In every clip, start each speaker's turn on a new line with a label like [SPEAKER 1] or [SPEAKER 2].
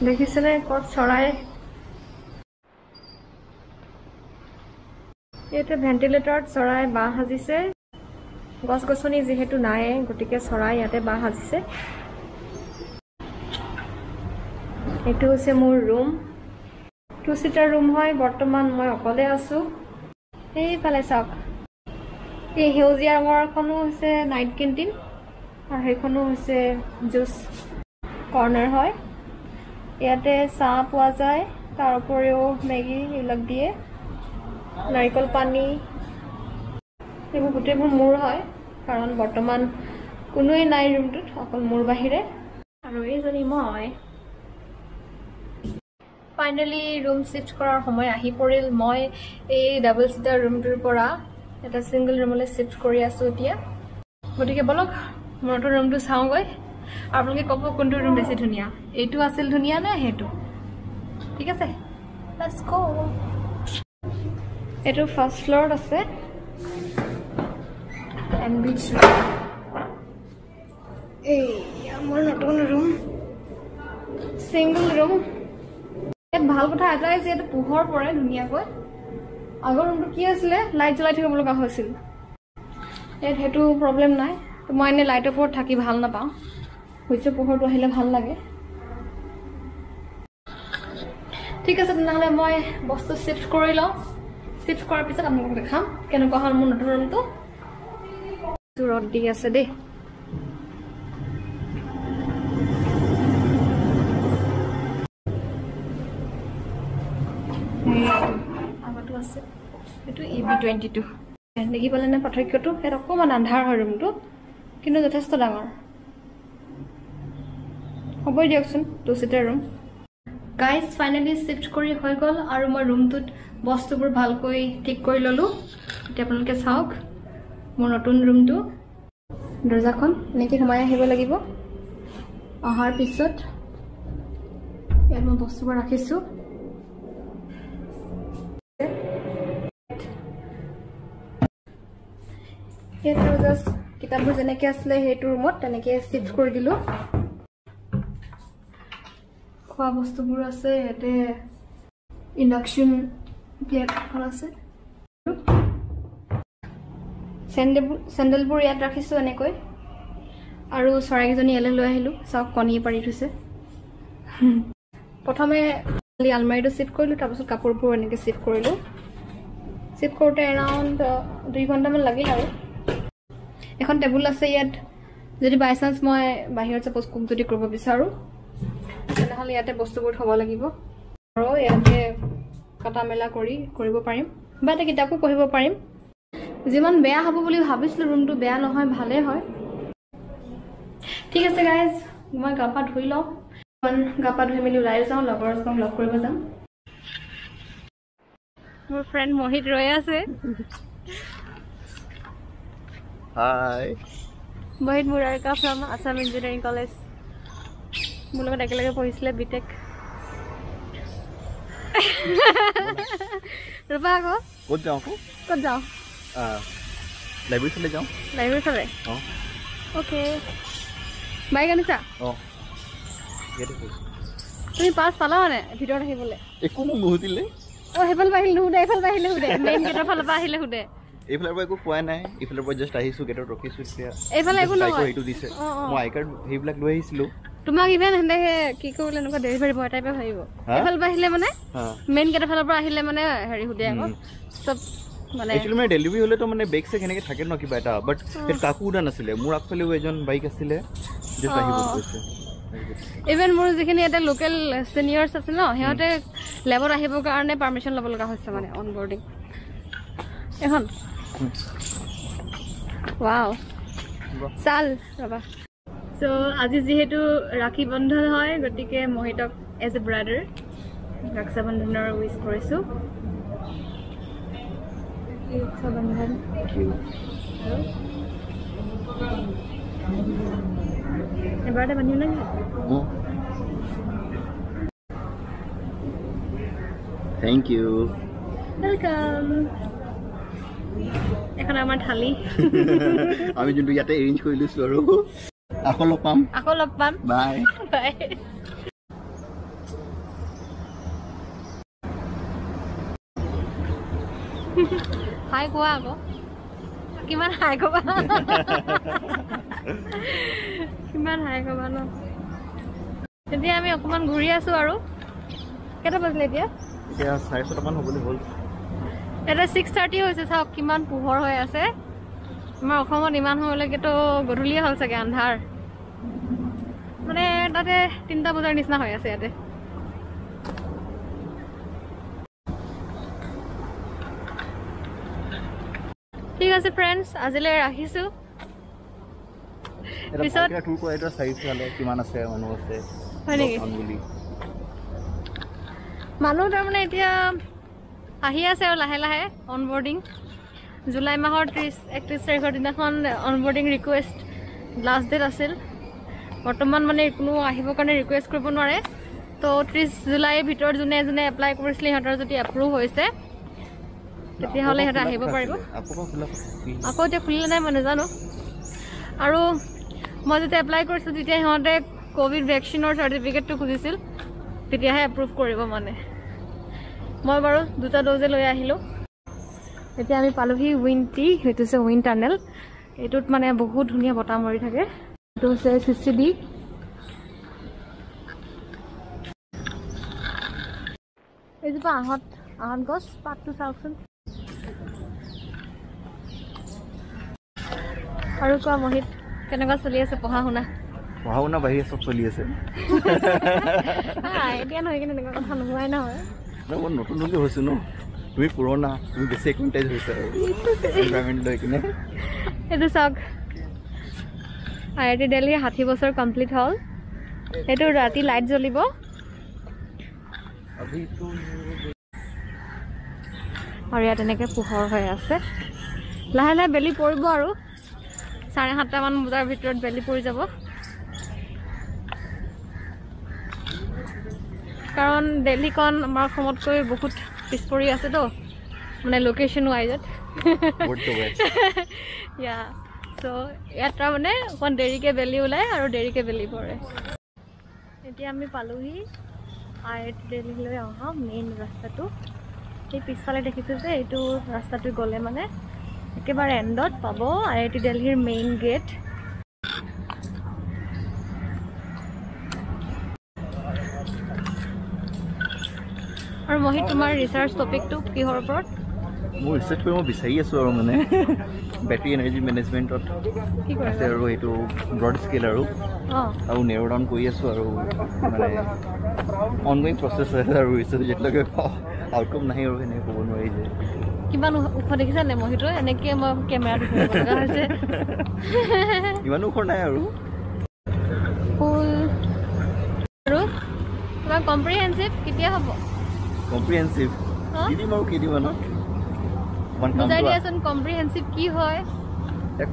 [SPEAKER 1] দেখিছেনে কত চৰাই এটা ভেন্টিলেটৰত চৰাই বাহ সাজিছে গছ গছনি যেহেতু নাই গটিকে চৰাই ইয়াতে বাহ সাজিছে এটো হৈছে মোৰ ৰুম 2 সিটাৰ ৰুম হয় বৰ্তমান মই অকলে আছো এই ফালে চাওক এই হেউজিয়া ৰঙৰখনো হৈছে নাইট কেন্টিন আৰু সেইখনো হৈছে জুচ কৰ্নাৰ হয় ইয়াতে চাহ পোৱা যায় তাৰ উপৰিও মেগী এইবিলাক দিয়ে নাৰিকল পানী এইবোৰ গোটেইবোৰ মোৰ হয় কাৰণ বৰ্তমান কোনোৱে নাই ৰুমটোত অকল মোৰ বাহিৰে আৰু এইজনী মই ফাইনালি ৰুম শিফ্ট কৰাৰ সময় আহি পৰিল মই এই ডাবল সিটাৰ ৰুমটোৰ পৰা এটা সিঙ্গল ৰুমলৈ শিফ্ট কৰি আছো এতিয়া গতিকে বলক মোৰ নতুন ৰুমটো চাওঁগৈ আপোনালোকে ক'ব কোনটো ৰুম বেছি ধুনীয়া এইটো আছিল ধুনীয়া নে সেইটো ঠিক আছে লেটস গো এটো ফাৰ্স্ট ফ্লোৰত আছে এন্ড বিচ এই মোৰ নতুন ৰুম সিঙ্গল ৰুম এত ভাল কথা এটাই যে এটা পোহৰ পৰে ধুনীয়াকৈ আগৰ ৰুমটো কি আছিল লাইট জ্বলাই থাকিব লগা হৈছিল এত হেতু প্ৰবলেম নাই মই এনে লাইটৰ ওপৰত থাকি ভাল নাপাওঁ সূৰ্য পোহৰটো আহিলে ভাল লাগে ঠিক আছে তেনেহলে মই বস্তু শিফ্ট কৰি লওঁ শিফ্ট কৰাৰ পিছত আপোনালোকক দেখাম কেনেকুৱা হ'ল মোৰ নতুন ৰুমটো ৰ'দ দি আছে দেই আগতো আছে এটো EB22 দেখি পালে না পাৰ্থক্যটো এটা অকমান আন্ধাৰ হয় ৰুমটো কিন্তু যথেষ্ট ডাঙৰ হ'বই দিয়কচোন 2 সিটাৰ ৰুম গাইজ ফাইনালি শিফ্ট কৰি হৈ গ'ল আৰু মই ৰুমটোত বস্তুবোৰ ভালকৈ ঠিক কৰি ললো এতিয়া আপোনালোকে চাওক মোৰ নতুন ৰুমটো দৰজাখন এনেকৈ সোমাই আহিব লাগিব অহাৰ পিছত ইয়াত মই বস্তুবোৰ ৰাখিছো এটা জাস্ট কিতাপবোৰ যেনেকৈ আছিলে সেইটো ৰুমত তেনেকৈ শিফ্ট কৰি দিলো খোৱা বস্তুবোৰ আছে ইয়াতে ইন্ডাকশন প্লেট এখন আছে চেন্ডেলবোৰ ইয়াত ৰাখিছো এনেকৈ আৰু চৰাইজনী এলে লৈ আহিলো চাওক কণী পাৰি থৈছে প্ৰথমে আলমাৰীটো শিফ্ট কৰিলো তাৰ পিছত কাপোৰবোৰ এনেকৈ শিফ্ট কৰিলো শিফ্ট কৰোতে এৰাউণ্ড 2 ঘণ্টামান লাগিল আৰু এখন টেবুল আছে ইয়াত যদি বাই চান্স মই বাহিৰত সাপোজ কুক যদি কৰিব বিচাৰো তেনেহলে ইয়াতে বস্তুবোৰ থব লাগিব আৰু ইয়াতে কাটা মেলা কৰিব পাৰিম বা এটা কিতাপো পঢ়িব পাৰিম যিমান বেয়া হ'ব বুলি ভাবিছিলো ৰুমটো বেয়া নহয় ভালে হয় ঠিক আছে গাইজ মই গাপা ধুই লওঁ গাপা ধুই মেলি ওলাই যাওঁ লগৰজনক লগ কৰিব যাম মোৰ ফ্ৰেণ্ড মোহিত ৰৈ আছে
[SPEAKER 2] Hi.
[SPEAKER 1] Mohit Murarka from Assam Engineering College. মোৰ লগত একেলগে পঢ়িছিলে বিটেক ৰবা আকৌ
[SPEAKER 2] ক'ত যাওঁ লাইব্ৰেৰী ফালে যাওঁ
[SPEAKER 1] ওকে বাইক আনিছা তুমি পাছ পালা মানে ভিতৰত আহিবলৈ
[SPEAKER 2] একো নুসুধিলে
[SPEAKER 1] সেইফালে আহিলে নুসুধে এইফালে আহিলে সুধে মেইন গেটৰ ফালৰ পৰা আহিলে সুধে
[SPEAKER 2] এইফালৰ পৰা একো কোৱা নাই এইফালৰ পৰা জাষ্ট আহিছো গেটত ৰখিছো এতিয়া
[SPEAKER 1] এইফালে একো নহয়
[SPEAKER 2] এইটো দিছে মই আই কাৰ্ড সেইবিলাক লৈ আহিছিলো
[SPEAKER 1] তোমাক ইভেন হেন্দে কি কৰিলে এনেকুৱা ডেলিভাৰী বয় টাইপে ভাবিব এইফালে পৰা আহিলে মানে মেইন গেটৰ ফালৰ পৰা আহিলে মানে হেৰি সুধে আকৌ সব মানে
[SPEAKER 2] একচুৱেলি মানে ডেলিভাৰী হলে তো মানে বেগ চেক এনেকৈ থাকে ন কিবা এটা বাট সেইটো কাকো উঠা নাছিলে মোৰ আগফালেও এজন বাইক আছিলে জাষ্ট আহিব কৈছে
[SPEAKER 1] ইভেন মোৰ যিখিনি এটা লোকেল সিনিয়ৰ্স আছে ন সিহঁতে লেবত আহিবৰ কাৰণে পাৰমিশন ল'ব লগা হৈছে মানে অনবোৰ্ডিং এখন ওয়াও চাল ৰবা সো আজি যেহেতু ৰাখী বন্ধন হয় গতিকে মোহিতক এজ এ ব্ৰাদাৰ ৰক্ষা বন্ধনৰ উইশ কৰিছো ৰক্ষা বন্ধন এবাৰতে বান্ধিম নে
[SPEAKER 2] Thank you.
[SPEAKER 1] Welcome. এখন আমাৰ থালি
[SPEAKER 2] আমি যোনটো ইয়াতে এৰেঞ্জ কৰি লৈছো আৰু আকৌ লগ পাম বাই
[SPEAKER 1] বাই হাই কোৱা আকৌ কিমান হাই কবা ন এতিয়া আমি অকমান ঘূৰি আছো আৰু কেইটা বাজিলে এতিয়া
[SPEAKER 2] 6:30 মান হ'বলৈ হ'ল
[SPEAKER 1] এটা 6:30 হৈছে চাওক কিমান পোহৰ হৈ আছে আমাৰ অসমত ইমান হ'লেতো গধূলিয়ে হ'ল চাগে আন্ধাৰ মানে তাতে 3টা বজাৰ নিচিনা হৈ আছে ইয়াতে ঠিক আছে ফ্ৰেণ্ডছ আজিলৈ ৰাখিছো পিছত
[SPEAKER 2] টুৰ কৰা এটা সাইজ চালে কিমান আছে মানুহ আছে
[SPEAKER 1] হয় নেকি মানুহ তাৰমানে এতিয়া আহি আছে আৰু লাহে লাহে অনবোৰ্ডিং জুলাই মাহৰ 31 তাৰিখৰ দিনাখন অনবোৰ্ডিং ৰিকুৱেষ্ট লাষ্ট ডেট আছিল বৰ্তমান মানে কোনো আহিবৰ কাৰণে ৰিকুৱেষ্ট কৰিব নোৱাৰে তো 30 জুলাইৰ ভিতৰত যোনে যোনে এপ্লাই কৰিছিল সিহঁতৰ যদি এপ্ৰুভ হৈছে তেতিয়াহ'লে সিহঁতে আহিব পাৰিব আকৌ এতিয়া খুলিলে নাই মই নাজানো আৰু মই যেতিয়া এপ্লাই কৰিছিলোঁ তেতিয়া সিহঁতে কোভিড ভেকচিনৰ চাৰ্টিফিকেটটো খুজিছিল তেতিয়াহে এপ্ৰুভ কৰিব মানে মই বাৰু 2টা ড'জে লৈ আহিলোঁ এতিয়া আমি পালোহি উইণ্ড টি সেইটো হৈছে উইণ্ড টানেল এইটোত মানে বহুত ধুনীয়া বতাহ মাৰি থাকে এইটো হৈছে CCD এইজোপা আহঁত গছ পাতটো চাওকচোন আৰু কোৱা মহিত কেনেকুৱা চলি আছে পঢ়া শুনা
[SPEAKER 2] বাহিৰে চব চলি আছে
[SPEAKER 1] এতিয়া নহয় কিন্তু এনেকুৱা কথা নোহোৱাই নহয়
[SPEAKER 2] মই নতুন হৈছো ন তুমি পুৰণা তুমি বেছি এডভান্টেজ হৈছে আৰু এনভাইৰনমেন্ট লৈ কিনে
[SPEAKER 1] এইটো চাওক IIT দিল্লী 60 বছৰ কমপ্লিট হ'ল এইটো ৰাতি লাইট জ্বলিব আৰু ইয়াত এনেকৈ পোহৰ হৈ আছে লাহে লাহে বেলি পৰিব আৰু 7:30 মান বজাৰ ভিতৰত বেলি পৰি যাব কাৰণ দিল্লীখন আমাৰ অসমতকৈ বহুত পিছ পৰি আছেতো মানে লোকেশ্যন ৱাইজত ইয়া চ' ইয়াত তাৰমানে অকণ দেৰিকৈ বেলি ওলায় আৰু দেৰিকৈ বেলি পৰে এতিয়া আমি পালোহি IIT দিল্লীলৈ অহা মেইন ৰাস্তাটো এই পিছফালে দেখিছোঁ যে এইটো ৰাস্তাটো গ'লে মানে একেবাৰে এণ্ডত পাব IIT দিল্লীৰ মেইন গেট আৰু মহিত তোমাৰ ৰিচাৰ্চ টপিকটো কিহৰ ওপৰত
[SPEAKER 2] মোৰ ৰিচাৰ্চ কৰিব বিচাৰি আছো আৰু মানে বেটাৰী এনাৰ্জি মেনেজমেণ্টত আছে আৰু এইটো ব্ৰড স্কেল আৰু নেৰ' ডাউন কৰি আছো আৰু মানে অনগোয়িং প্ৰচেছ আছে আৰু ৰিচাৰ্চ যেতিয়ালৈকে আউটকাম নাহে আৰু এনেকৈ ক'ব নোৱাৰি যে
[SPEAKER 1] কিমান ওখ দেখিছা নে মহিটো এনেকৈ মই কেমেৰাটো ধৰিব লগা হৈছে
[SPEAKER 2] ইমানো ওখ নাই আৰু
[SPEAKER 1] ফুল আৰু তোমাৰ কম্প্ৰিহেনচিভ কেতিয়া হ'ব
[SPEAKER 2] কম্প্ৰিহেনচিভ কিদিম আৰু কেইদিনমানত
[SPEAKER 1] বুজাই দিয়াচোন কম্প্ৰিহেনচিভ কি হয়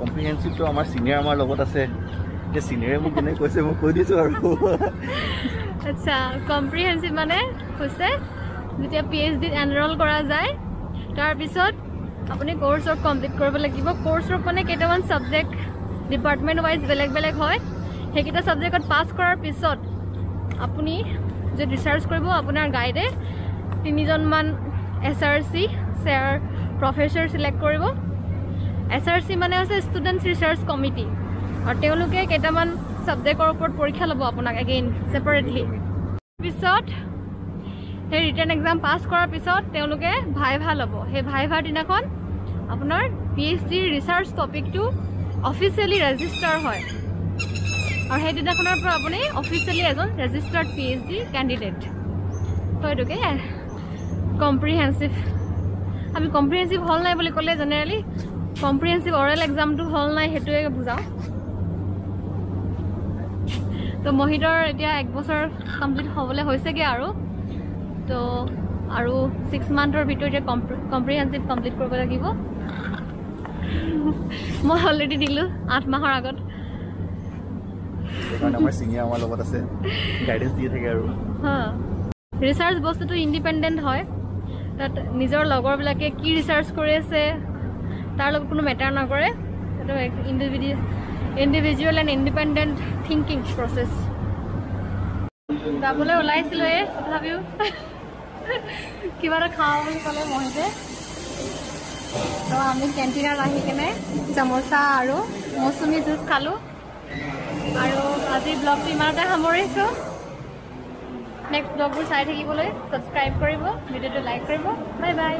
[SPEAKER 2] কম্প্ৰিহেনচিভটো আমাৰ চিনিয়ৰ আমাৰ লগত আছে এতিয়া চিনিয়ৰে মোক কেনেকৈ কৈছে মই কৈ দিছোঁ আৰু
[SPEAKER 1] আচ্ছা কম্প্ৰিহেনচিভ মানে হৈছে যেতিয়া PhDত এনৰল কৰা যায় তাৰপিছত আপুনি কোৰ্ছ ৱৰ্ক কমপ্লিট কৰিব লাগিব কোৰ্ছ ৱৰ্ক মানে কেইটামান ছাবজেক্ট ডিপাৰ্টমেণ্ট ৱাইজ বেলেগ বেলেগ হয় সেইকেইটা ছাবজেক্টত পাছ কৰাৰ পিছত আপুনি যে ৰিচাৰ্চ কৰিব আপোনাৰ গাইডে 3জনমান SRC প্ৰফেচৰ চিলেক্ট কৰিব SRC মানে হৈছে ষ্টুডেণ্টছ ৰিচাৰ্চ কমিটি আৰু তেওঁলোকে কেইটামান ছাবজেক্টৰ ওপৰত পৰীক্ষা ল'ব আপোনাক এগেইন ছেপাৰেটলি পিছত সেই ৰিটেন এক্সাম পাছ কৰাৰ পিছত তেওঁলোকে ভাইভা ল'ব সেই ভাইভাৰ দিনাখন আপোনাৰ PhD ৰিচাৰ্চ টপিকটো অফিচিয়েলি ৰেজিষ্টাৰ হয় আৰু সেই দিনাখনৰ পৰা আপুনি অফিচিয়েলি এজন ৰেজিষ্টাৰ্ড PhD কেণ্ডিডেট তো এইটোকে কম্প্ৰিহেনচিভ আমি কম্প্ৰিহেনচিভ হ'ল নাই বুলি ক'লে জেনেৰেলি কম্প্ৰিহেনচিভ অৰেল এক্সামটো হ'ল নাই সেইটোৱে বুজাওঁ তো মহিতৰ এতিয়া 1 বছৰ কমপ্লিট হ'বলৈ হৈছেগৈ তো আৰু 6 মান্থৰ ভিতৰতে কম্প্ৰিহেনচিভ কমপ্লিট কৰিব লাগিব মই অলৰেডি দিলোঁ 8 মাহৰ আগত
[SPEAKER 2] আমাৰ চিনিয়ৰ আমাৰ লগত আছে গাইডেন্স দিয়ে থাকে আৰু
[SPEAKER 1] ৰিচাৰ্চ বস্তুটো ইণ্ডিপেণ্ডেণ্ট হয় তাত নিজৰ লগৰবিলাকে কি ৰিচাৰ্চ কৰি আছে তাৰ লগত কোনো মেটাৰ নকৰে এইটো individual and independent thinking process যাবলৈ ওলাইছিলোঁ তথাপিও কিবা এটা খাওঁ বুলি ক'লে মহিতে তো আমি কেণ্টিনত আহি কেনে চামোচা আৰু মৌচুমী জুচ খালোঁ আৰু আজিৰ ব্লগটো ইমানতে সামৰিছোঁ নেক্সট ব্লগবোৰ চাই থাকিবলৈ ছাবস্ক্ৰাইব কৰিব ভিডিঅ'টো লাইক কৰিব বাই বাই